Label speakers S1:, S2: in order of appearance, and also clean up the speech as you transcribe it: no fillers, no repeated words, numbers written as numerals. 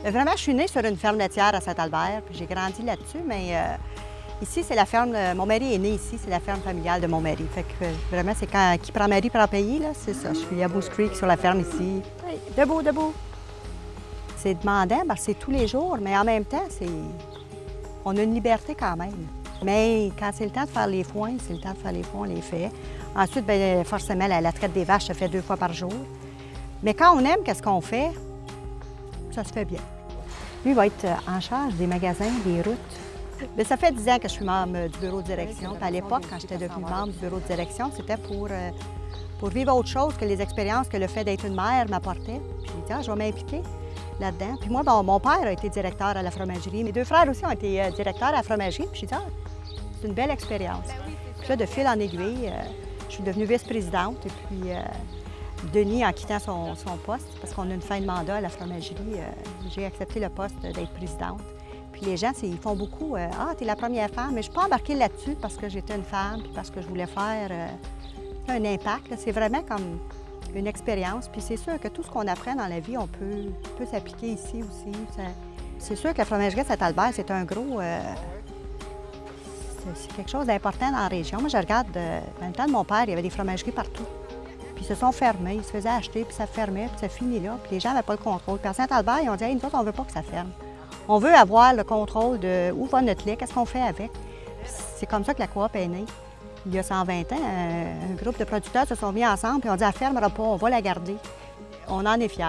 S1: Vraiment, je suis née sur une ferme laitière à Saint-Albert, puis j'ai grandi là-dessus, mais ici, c'est la ferme, mon mari est né ici, c'est la ferme familiale de mon mari. Fait que vraiment, c'est quand qui prend mari prend pays, là, c'est ça. Je suis à Moose Creek sur la ferme ici. Hey, debout, debout! C'est demandant parce que c'est tous les jours, mais en même temps, on a une liberté quand même. Mais quand c'est le temps de faire les foins, c'est le temps de faire les foins, on les fait. Ensuite, bien, forcément, la traite des vaches se fait 2 fois par jour. Mais quand on aime qu'est-ce qu'on fait, ça se fait bien. Lui va être en charge des magasins, des routes. Bien, ça fait 10 ans que je suis membre du bureau de direction. Puis à l'époque, quand j'étais devenue membre du bureau de direction, c'était pour vivre autre chose que les expériences que le fait d'être une mère m'apportait. Puis j'ai dit, ah, je vais m'impliquer là-dedans. Puis moi, mon père a été directeur à la fromagerie. Mes 2 frères aussi ont été directeurs à la fromagerie. Puis j'ai dit, ah, c'est une belle expérience. Puis là, de fil en aiguille, je suis devenue vice-présidente. Et puis, Denis, en quittant son poste, parce qu'on a une fin de mandat à la fromagerie, j'ai accepté le poste d'être présidente. Puis les gens, ils font beaucoup « Ah, t'es la première femme », mais je ne suis pas embarquée là-dessus parce que j'étais une femme, puis parce que je voulais faire un impact. C'est vraiment comme une expérience. Puis c'est sûr que tout ce qu'on apprend dans la vie, on peut s'appliquer ici aussi. C'est sûr que la fromagerie Saint-Albert, c'est un gros... c'est quelque chose d'important dans la région. Moi, je regarde, dans le temps de mon père, il y avait des fromageries partout. Puis ils se sont fermés, ils se faisaient acheter, puis ça fermait, puis ça finit là. Puis les gens n'avaient pas le contrôle. Puis à Saint-Albert, ils ont dit hey, « nous autres, on ne veut pas que ça ferme. On veut avoir le contrôle de où va notre lait, qu'est-ce qu'on fait avec. » C'est comme ça que la coop est née. Il y a 120 ans, un groupe de producteurs se sont mis ensemble, puis on dit « Elle ne fermera pas, on va la garder. » On en est fiers.